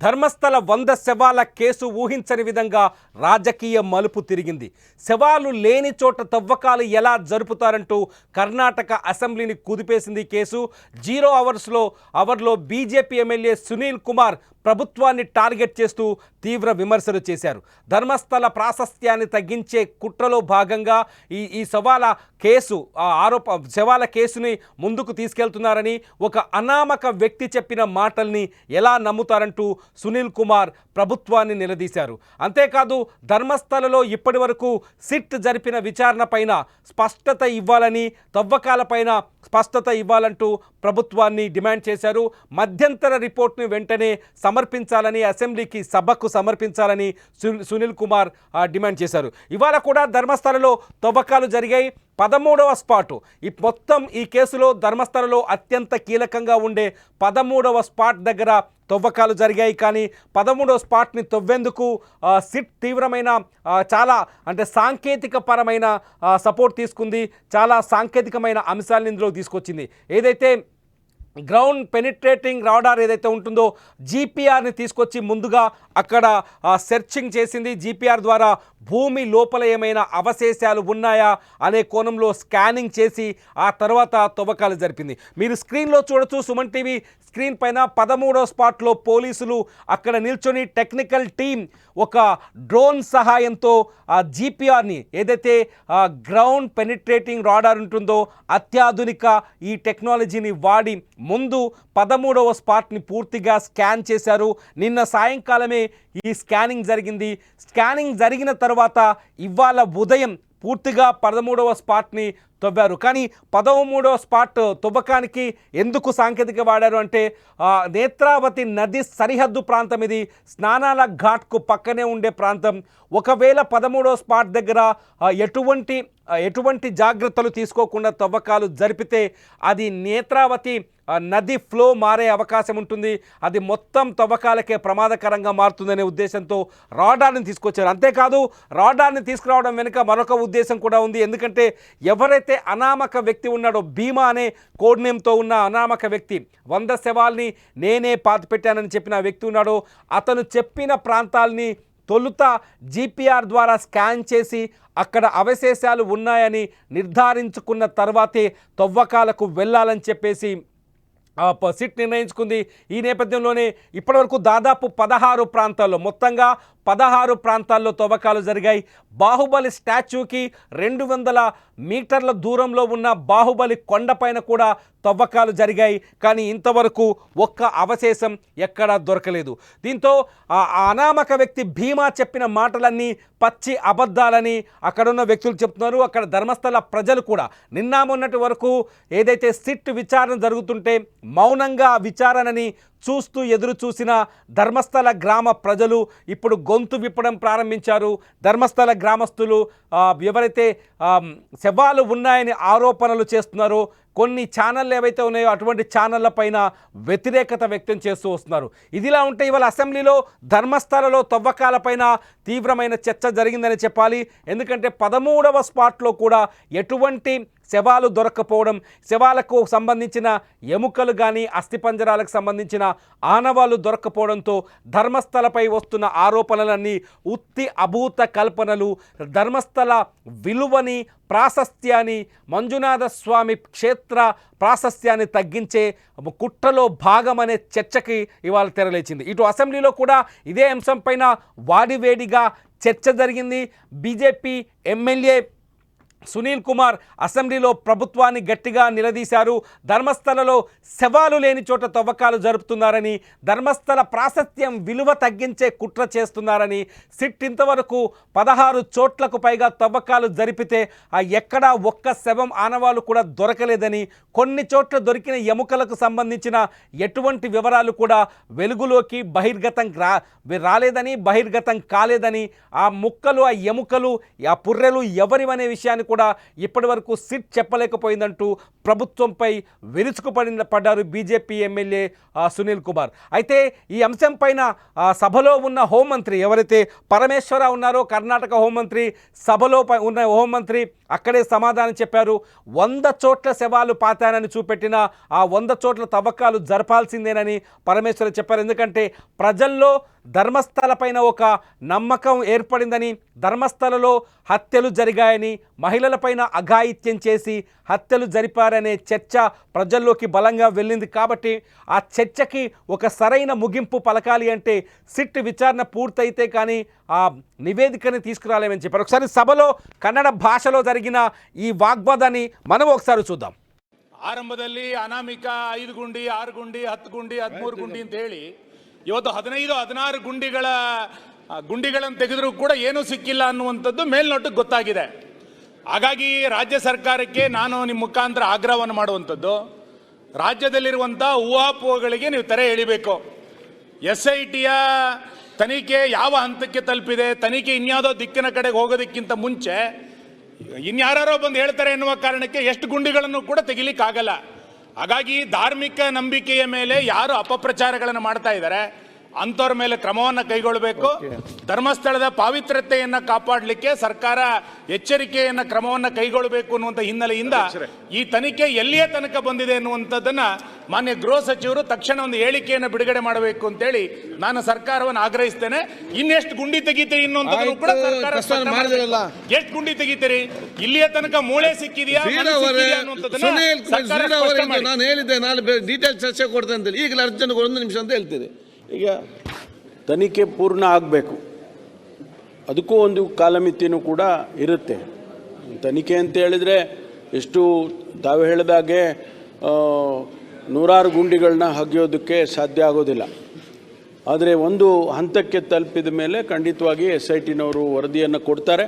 ధర్మస్థల 100 శవాల కేసు ఊహించని విధంగా రాజకీయ మలుపు తిరిగింది. శవాలు లేని చోట తవ్వకాలు ఎలా జరుపుతారంటూ కర్ణాటక అసెంబ్లీని కుదిపేసింది కేసు. 0 అవర్లో బీజేపీ ఎమ్మెల్యే సునీల్ కుమార్ ప్రభుత్వాన్ని టార్గెట్ చేస్తూ తీవ్ర విమర్శలు చేశారు. ధర్మస్థల ప్రాశస్త్యాన్ని తగ్గించే కుట్రలో భాగంగా ఈ శవాల కేసుని ముందుకు తీసుకెళ్తున్నారని, ఒక అనామక వ్యక్తి చెప్పిన మాటల్ని ఎలా నమ్ముతారంటూ సునీల్ కుమార్ ప్రభుత్వాన్ని నిలదీశారు. అంతేకాదు ధర్మస్థలలో ఇప్పటి వరకు సిట్ జరిపిన విచారణ పైన స్పష్టత ఇవ్వాలని, తవ్వకాలపైన స్పష్టత ఇవ్వాలంటూ ప్రభుత్వాన్ని డిమాండ్ చేశారు. మధ్యంతర రిపోర్ట్ను వెంటనే సమర్పించాలని, అసెంబ్లీకి సభకు సమర్పించాలని సునీల్ కుమార్ డిమాండ్ చేశారు. ఇవాళ కూడా ధర్మస్థలలో తవ్వకాలు జరిగాయి. 13వ స్పాటు ఈ కేసులో ధర్మస్థలలో అత్యంత కీలకంగా ఉండే 13వ స్పాట్ దగ్గర తవ్వకాలు జరిగాయి. కానీ 13వ స్పాట్ని తవ్వేందుకు సిట్ తీవ్రమైన చాలా సాంకేతిక పరమైన సపోర్ట్ తీసుకుంది. చాలా సాంకేతికమైన అంశాలను ఇందులో తీసుకొచ్చింది. ఏదైతే గ్రౌండ్ పెనిట్రేటింగ్ రాడార్ ఏదైతే ఉంటుందో జీపీఆర్ని తీసుకొచ్చి ముందుగా అక్కడ సెర్చింగ్ చేసింది. జీపీఆర్ ద్వారా భూమి లోపల ఏమైనా అవశేషాలు ఉన్నాయా అనే కోణంలో స్కానింగ్ చేసి ఆ తర్వాత తవ్వకాలు జరిపింది. మీరు స్క్రీన్లో చూడొచ్చు, సుమన్ టీవీ స్క్రీన్ పైన 13వ స్పాట్లో పోలీసులు అక్కడ నిల్చొని టెక్నికల్ టీం ఒక డ్రోన్ సహాయంతో ఆ జీపీఆర్ని, ఏదైతే గ్రౌండ్ పెనిట్రేటింగ్ రాడార్ ఉంటుందో అత్యాధునిక ఈ టెక్నాలజీని వాడి ముందు 13వ స్పాట్ని పూర్తిగా స్కాన్ చేశారు. నిన్న సాయంకాలమే ఈ స్కానింగ్ జరిగింది. స్కానింగ్ జరిగిన తర్వాత ఇవాళ ఉదయం పూర్తిగా 13వ స్పాట్ని తవ్వారు. కానీ 13వ స్పాట్ తవ్వకానికి ఎందుకు సాంకేతిక వాడారు అంటే నేత్రావతి నది సరిహద్దు ప్రాంతం, ఇది స్నానాల ఘాట్కు పక్కనే ఉండే ప్రాంతం. ఒకవేళ 13వ స్పాట్ దగ్గర ఎటువంటి జాగ్రత్తలు తీసుకోకుండా తవ్వకాలు జరిపితే అది నేత్రావతి నది ఫ్లో మారే అవకాశం ఉంటుంది. అది మొత్తం తవ్వకాలకే ప్రమాదకరంగా మారుతుందనే ఉద్దేశంతో రాడార్ని తీసుకొచ్చారు. అంతేకాదు రాడార్ని తీసుకురావడం వెనుక మరొక ఉద్దేశం కూడా ఉంది. ఎందుకంటే ఎవరైతే అనామక వ్యక్తి ఉన్నాడో, భీమా అనే కోడ్ నేమ్తో ఉన్న అనామక వ్యక్తి, 100 శవాల్ని నేనే పాతిపెట్టానని చెప్పిన వ్యక్తి ఉన్నాడో, అతను చెప్పిన ప్రాంతాల్ని తొలుత జీపీఆర్ ద్వారా స్కాన్ చేసి అక్కడ అవశేషాలు ఉన్నాయని నిర్ధారించుకున్న తర్వాతే తవ్వకాలకు వెళ్ళాలని చెప్పేసి సిట్ నిర్ణయించుకుంది. ఈ నేపథ్యంలోనే ఇప్పటివరకు దాదాపు 16 ప్రాంతాల్లో, మొత్తంగా 16 ప్రాంతాల్లో తవ్వకాలు జరిగాయి. బాహుబలి స్టాచ్యూకి 200 మీటర్ల దూరంలో ఉన్న బాహుబలి కొండపైన కూడా తవ్వకాలు జరిగాయి. కానీ ఇంతవరకు ఒక్క అవశేషం ఎక్కడా దొరకలేదు. దీంతో అనామక వ్యక్తి భీమా చెప్పిన మాటలన్నీ పచ్చి అబద్ధాలని అక్కడున్న వ్యక్తులు చెప్తున్నారు. అక్కడ ధర్మస్థల ప్రజలు కూడా నిన్న మొన్నటి వరకు ఏదైతే సిట్ విచారణ జరుగుతుంటే మౌనంగా విచారణని చూస్తూ ఎదురు చూసిన ధర్మస్థల గ్రామ ప్రజలు ఇప్పుడు గొంతు విప్పడం ప్రారంభించారు. ధర్మస్థల గ్రామస్తులు ఎవరైతే శవాలు ఉన్నాయని ఆరోపణలు చేస్తున్నారో, కొన్ని ఛానళ్ళు ఏవైతే ఉన్నాయో అటువంటి ఛానళ్ళ పైన వ్యతిరేకత వ్యక్తం చేస్తూ వస్తున్నారు. ఇదిలా ఉంటే ఇవాళ అసెంబ్లీలో ధర్మస్థలలో తవ్వకాలపైన తీవ్రమైన చర్చ జరిగిందని చెప్పాలి. ఎందుకంటే 13వ స్పాట్లో కూడా ఎటువంటి శవాలు దొరక్కపోవడం, శవాలకు సంబంధించిన ఎముకలు కానీ అస్థిపంజరాలకు సంబంధించిన ఆనవాళ్ళు దొరక్కపోవడంతో ధర్మస్థలపై వస్తున్న ఆరోపణలన్నీ ఉత్తి అభూత కల్పనలు, ధర్మస్థల విలువని, ప్రాశస్త్యాన్ని, మంజునాథ స్వామి క్షేత్ర ప్రాశస్త్యాన్ని తగ్గించే కుట్రలో భాగమనే చర్చకి ఇవాళ తెరలేచింది. ఇటు అసెంబ్లీలో కూడా ఇదే అంశం పైన వాడివేడిగా చర్చ జరిగింది. బీజేపీ ఎమ్మెల్యే సునీల్ కుమార్ అసెంబ్లీలో ప్రభుత్వాన్ని గట్టిగా నిలదీశారు. ధర్మస్థలలో శవాలు లేని చోట తవ్వకాలు జరుపుతున్నారని, ధర్మస్థల ప్రాశస్త్యం విలువ తగ్గించే కుట్ర చేస్తున్నారని, సిట్ ఇంతవరకు 16 చోట్లకు పైగా తవ్వకాలు జరిపితే ఎక్కడా ఒక్క శవం ఆనవాళ్ళు కూడా దొరకలేదని, కొన్ని చోట్ల దొరికిన ఎముకలకు సంబంధించిన ఎటువంటి వివరాలు కూడా వెలుగులోకి రాలేదని, బహిర్గతం కాలేదని, ఆ ముక్కలు, ఆ ఎముకలు, ఆ పుర్రెలు ఎవరివనే విషయాన్ని కూడా ఇప్పటి వరకు సిట్ చెప్పలేకపోయిందంటూ ప్రభుత్వంపై పడ్డారు బీజేపీ ఎమ్మెల్యే సునీల్ కుమార్. అయితే ఈ అంశం పైన సభలో ఉన్న హోంమంత్రి ఎవరైతే పరమేశ్వర ఉన్నారో, కర్ణాటక హోంమంత్రి, సభలో ఉన్న హోంమంత్రి అక్కడే సమాధానం చెప్పారు. 100 చోట్ల శవాలు పాతానని చూపెట్టిన ఆ 100 చోట్ల తవ్వకాలు జరపాల్సిందేనని పరమేశ్వర చెప్పారు. ఎందుకంటే ప్రజల్లో ధర్మస్థల పైన ఒక నమ్మకం ఏర్పడిందని, ధర్మస్థలలో హత్యలు జరిగాయని, మహిళలపైన అఘాయిత్యం చేసి హత్యలు జరిపారనే చర్చ ప్రజల్లోకి బలంగా వెళ్ళింది. కాబట్టి ఆ చర్చకి ఒక సరైన ముగింపు పలకాలి అంటే సిట్ విచారణ పూర్తయితే కానీ ఆ నివేదికని తీసుకురాలేమని చెప్పారు. ఒకసారి సభలో కన్నడ భాషలో జరిగిన ఈ వాగ్వాదాన్ని మనం ఒకసారి చూద్దాం. ಆರಂಭದಲ್ಲಿ ಅನಾಮಿಕ 5 ಗುಂಡಿ 6 ಗುಂಡಿ 10 ಗುಂಡಿ 13 ಗುಂಡಿ ಅಂತ ಹೇಳಿ ಇವತ್ತು 15-16 ಗುಂಡಿಗಳನ್ನು ತೆಗೆದರೂ ಕೂಡ ಏನೂ ಸಿಕ್ಕಿಲ್ಲ ಅನ್ನುವಂಥದ್ದು ಮೇಲ್ನೋಟಕ್ಕೆ ಗೊತ್ತಾಗಿದೆ. ಹಾಗಾಗಿ ರಾಜ್ಯ ಸರ್ಕಾರಕ್ಕೆ ನಾನು ನಿಮ್ಮ ಮುಖಾಂತರ ಆಗ್ರಹವನ್ನು ಮಾಡುವಂಥದ್ದು, ರಾಜ್ಯದಲ್ಲಿರುವಂಥ ಊಹಾಪೋಹಗಳಿಗೆ ನೀವು ತೆರೆ ಎಳಿಬೇಕು. SITಯ ತನಿಖೆ ಯಾವ ಹಂತಕ್ಕೆ ತಲುಪಿದೆ, ತನಿಖೆ ಇನ್ಯಾವುದೋ ದಿಕ್ಕಿನ ಕಡೆಗೆ ಹೋಗೋದಕ್ಕಿಂತ ಮುಂಚೆ ಇನ್ಯಾರೋ ಬಂದು ಹೇಳ್ತಾರೆ ಎನ್ನುವ ಕಾರಣಕ್ಕೆ ಎಷ್ಟು ಗುಂಡಿಗಳನ್ನು ಕೂಡ ತೆಗಿಲಿಕ್ಕಾಗಲ್ಲ. ಹಾಗಾಗಿ ಧಾರ್ಮಿಕ ನಂಬಿಕೆಯ ಮೇಲೆ ಯಾರು ಅಪಪ್ರಚಾರಗಳನ್ನು ಮಾಡ್ತಾ ಇದ್ದಾರೆ ಅಂಥವ್ರ ಮೇಲೆ ಕ್ರಮವನ್ನು ಕೈಗೊಳ್ಳಬೇಕು. ಧರ್ಮಸ್ಥಳದ ಪಾವಿತ್ರ್ಯತೆಯನ್ನು ಕಾಪಾಡಲಿಕ್ಕೆ ಸರ್ಕಾರ ಎಚ್ಚರಿಕೆಯನ್ನು ಕ್ರಮವನ್ನು ಕೈಗೊಳ್ಳಬೇಕು ಅನ್ನುವಂಥ ಹಿನ್ನೆಲೆಯಿಂದ ಈ ತನಿಖೆ ಎಲ್ಲಿಯೇ ತನಕ ಬಂದಿದೆ ಅನ್ನುವಂಥದ್ದನ್ನು ಮಾನ್ಯ ಗೃಹ ಸಚಿವರು ತಕ್ಷಣ ಒಂದು ಹೇಳಿಕೆಯನ್ನು ಬಿಡುಗಡೆ ಮಾಡಬೇಕು ಅಂತೇಳಿ ನಾನು ಸರ್ಕಾರವನ್ನು ಆಗ್ರಹಿಸ್ತೇನೆ. ಇನ್ನೆಷ್ಟು ಗುಂಡಿ ತೆಗಿತೀರಿ ಇನ್ನೊಂದು ಕೂಡ ಸರ್ಕಾರ ಎಷ್ಟು ಗುಂಡಿ ತೆಗಿತೀರಿ, ಇಲ್ಲಿಯ ತನಕ ಮೂಳೆ ಸಿಕ್ಕಿದೆಯಾ ನಾನು ಹೇಳಿದ್ದೆ, ನಾನು ಡೀಟೇಲ್ ಚರ್ಚೆ ಕೊಡ್ತೇನೆ ಅಂತ. ಈಗಲೇ ಅರ್ಜೆಂಟ್ 1 ನಿಮಿಷ ಅಂತ ಹೇಳ್ತೀರಿ. ಈಗ ತನಿಖೆ ಪೂರ್ಣ ಆಗಬೇಕು, ಅದಕ್ಕೂ ಒಂದು ಕಾಲಮಿತಿನೂ ಕೂಡ ಇರುತ್ತೆ. ತನಿಖೆ ಅಂತ ಹೇಳಿದರೆ ಎಷ್ಟು ತಾವು ಹೇಳಿದಾಗೆ 100 ಗುಂಡಿಗಳನ್ನ ಹಗಿಯೋದಕ್ಕೆ ಸಾಧ್ಯ ಆಗೋದಿಲ್ಲ. ಆದರೆ ಒಂದು ಹಂತಕ್ಕೆ ತಲುಪಿದ ಮೇಲೆ ಖಂಡಿತವಾಗಿ SITನವರು ವರದಿಯನ್ನು ಕೊಡ್ತಾರೆ.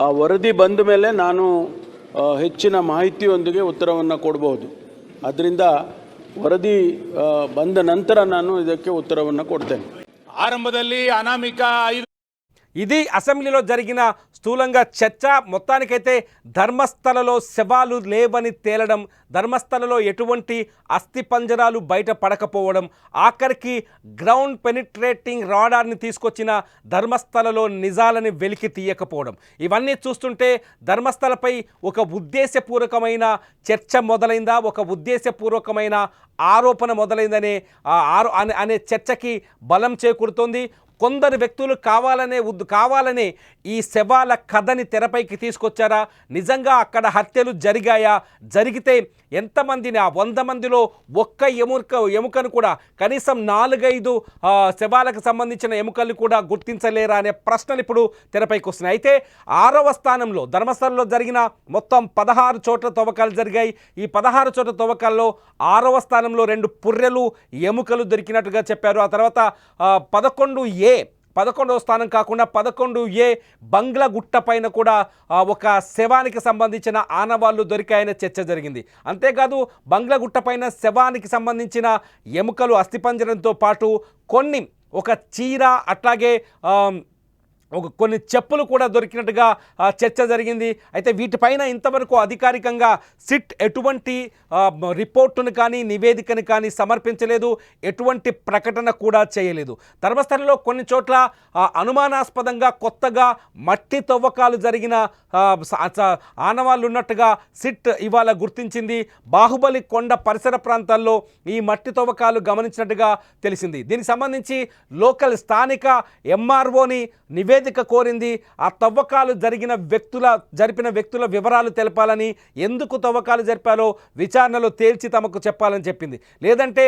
ಆ ವರದಿ ಬಂದ ಮೇಲೆ ನಾನು ಹೆಚ್ಚಿನ ಮಾಹಿತಿಯೊಂದಿಗೆ ಉತ್ತರವನ್ನು ಕೊಡಬಹುದು. ಆದ್ದರಿಂದ ವರದಿ ಬಂದ ನಂತರ ನಾನು ಇದಕ್ಕೆ ಉತ್ತರವನ್ನು ಕೊಡ್ತೇನೆ. ಆರಂಭದಲ್ಲಿ ಅನಾಮಿಕ 5 ఇది అసెంబ్లీలో జరిగిన స్థూలంగా చర్చ. మొత్తానికైతే ధర్మస్థలలో శవాలు లేవని తేలడం, ధర్మస్థలలో ఎటువంటి అస్థిపంజరాలు బయట పడకపోవడం, ఆఖరికి గ్రౌండ్ పెనిట్రేటింగ్ రాడార్ని తీసుకొచ్చిన ధర్మస్థలలో నిజాలని వెలికి తీయకపోవడం, ఇవన్నీ చూస్తుంటే ధర్మస్థలపై ఒక ఉద్దేశపూర్వకమైన చర్చ మొదలైందా, ఒక ఉద్దేశపూర్వకమైన ఆరోపణ మొదలైందనే అనే చర్చకి బలం చేకూరుతోంది. కొందరు వ్యక్తులు కావాలనే ఈ శవాల కథని తెరపైకి తీసుకొచ్చారా, నిజంగా అక్కడ హత్యలు జరిగాయా, జరిగితే ఎంతమందిని, ఆ 100 మందిలో ఒక్క ఎముకను కూడా, కనీసం 4-5 శవాలకు సంబంధించిన ఎముకలు కూడా గుర్తించలేరా అనే ప్రశ్నలు ఇప్పుడు తెరపైకి వస్తున్నాయి. అయితే 6వ స్థానంలో ధర్మస్థలంలో జరిగిన మొత్తం 16 చోట్ల తవ్వకాలు జరిగాయి. ఈ 16 చోట్ల తవ్వకాల్లో 6వ స్థానంలో 2 పుర్రెలు ఎముకలు దొరికినట్టుగా చెప్పారు. ఆ తర్వాత 11వ స్థానం కాకుండా 11A బంగ్లాగుట్ట పైన కూడా ఒక శవానికి సంబంధించిన ఆనవాళ్లు దొరికాయనే చర్చ జరిగింది. అంతేకాదు బంగ్లాగుట్ట పైన శవానికి సంబంధించిన ఎముకలు, అస్థిపంజరంతో పాటు ఒక చీర, అట్లాగే కొన్ని చెప్పులు కూడా దొరికినట్టుగా చర్చ జరిగింది. అయితే వీటిపైన ఇంతవరకు అధికారికంగా సిట్ ఎటువంటి రిపోర్టును కానీ నివేదికను కానీ సమర్పించలేదు, ఎటువంటి ప్రకటన కూడా చేయలేదు. ధర్మస్థలంలో కొన్ని చోట్ల అనుమానాస్పదంగా కొత్తగా మట్టి తవ్వకాలు జరిగిన ఆనవాళ్ళు ఉన్నట్టుగా సిట్ ఇవాళ గుర్తించింది. బాహుబలి కొండ పరిసర ప్రాంతాల్లో ఈ మట్టి తవ్వకాలు గమనించినట్టుగా తెలిసింది. దీనికి సంబంధించి లోకల్ స్థానిక MROని నివేదిక కోరింది. ఆ తవ్వకాలు జరిపిన వ్యక్తుల వివరాలు తెలపాలని, ఎందుకు తవ్వకాలు జరిపాలో విచారణలో తేల్చి తమకు చెప్పాలని చెప్పింది. లేదంటే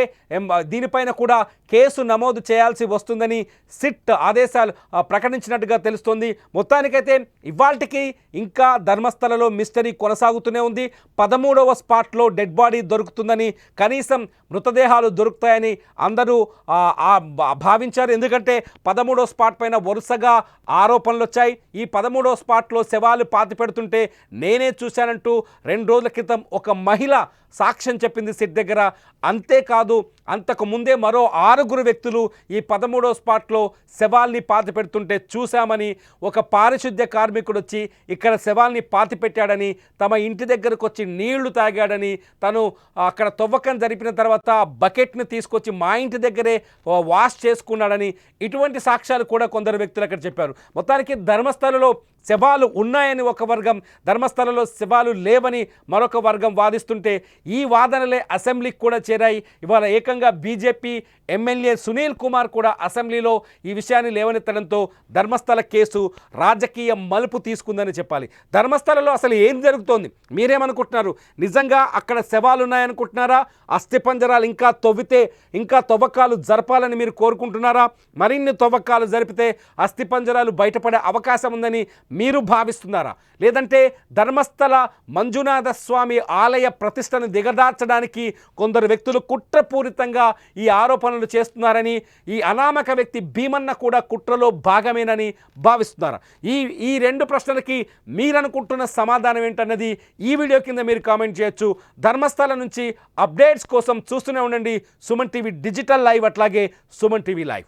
దీనిపైన కూడా కేసు నమోదు చేయాల్సి వస్తుందని సిట్ ఆదేశాలు ప్రకటించినట్టుగా తెలుస్తోంది. మొత్తానికైతే ఇవాల్టికి ఇంకా ధర్మస్థలలో మిస్టరీ కొనసాగుతూనే ఉంది. 13వ స్పాట్లో డెడ్ బాడీ దొరుకుతుందని, కనీసం మృతదేహాలు దొరుకుతాయని అందరూ భావించారు. ఎందుకంటే 13వ స్పాట్ పైన వరుసగా ఆరోపణలు వచ్చాయి. ఈ 13వ స్పాట్లో శవాలు పాతిపెడుతుంటే నేనే చూశానంటూ 2 రోజుల క్రితం ఒక మహిళ సాక్ష్యం చెప్పింది సిట్ దగ్గర. అంతేకాదు అంతకు ముందే మరో 6 వ్యక్తులు ఈ 13వ స్పాట్లో శవాల్ని పాతిపెడుతుంటే చూశామని, ఒక పారిశుద్ధ్య కార్మికుడు వచ్చి ఇక్కడ శవాల్ని పాతిపెట్టాడని, తమ ఇంటి దగ్గరకు వచ్చి నీళ్లు తాగాడని, తను అక్కడ తవ్వకం జరిపిన తర్వాత బకెట్ని తీసుకొచ్చి మా ఇంటి దగ్గరే వాష్ చేసుకున్నాడని, ఇటువంటి సాక్ష్యాలు కూడా కొందరు వ్యక్తులు అక్కడ చెప్పారు. మొత్తానికి ధర్మస్థలలో శవాలు ఉన్నాయని ఒక వర్గం, ధర్మస్థలలో శవాలు లేవని మరొక వర్గం వాదిస్తుంటే ఈ వాదనలే అసెంబ్లీకి కూడా చేరాయి. ఇవాళ ఏకంగా బీజేపీ ఎమ్మెల్యే సునీల్ కుమార్ కూడా అసెంబ్లీలో ఈ విషయాన్ని లేవనెత్తడంతో ధర్మస్థల కేసు రాజకీయ మలుపు తీసుకుందని చెప్పాలి. ధర్మస్థలలో అసలు ఏం జరుగుతోంది, మీరేమనుకుంటున్నారు? నిజంగా అక్కడ శవాలు ఉన్నాయనుకుంటున్నారా? అస్థిపంజరాలు ఇంకా తవ్వితే ఇంకా తవ్వకాలు జరపాలని మీరు కోరుకుంటున్నారా? మరిన్ని తవ్వకాలు జరిపితే అస్థిపంజరాలు బయటపడే అవకాశం ఉందని మీరు భావిస్తున్నారా? లేదంటే ధర్మస్థల మంజునాథ స్వామి ఆలయ ప్రతిష్టను దిగదార్చడానికి కొందరు వ్యక్తులు కుట్రపూరితంగా ఈ ఆరోపణలు చేస్తున్నారని, ఈ అనామక వ్యక్తి భీమన్న కూడా కుట్రలో భాగమేనని భావిస్తున్నారా? ఈ 2 ప్రశ్నలకి మీరనుకుంటున్న సమాధానం ఏంటన్నది ఈ వీడియో కింద మీరు కామెంట్ చేయొచ్చు. ధర్మస్థల నుంచి అప్డేట్స్ కోసం చూస్తూనే ఉండండి సుమన్ టీవీ డిజిటల్ లైవ్, అట్లాగే సుమన్ టీవీ లైవ్.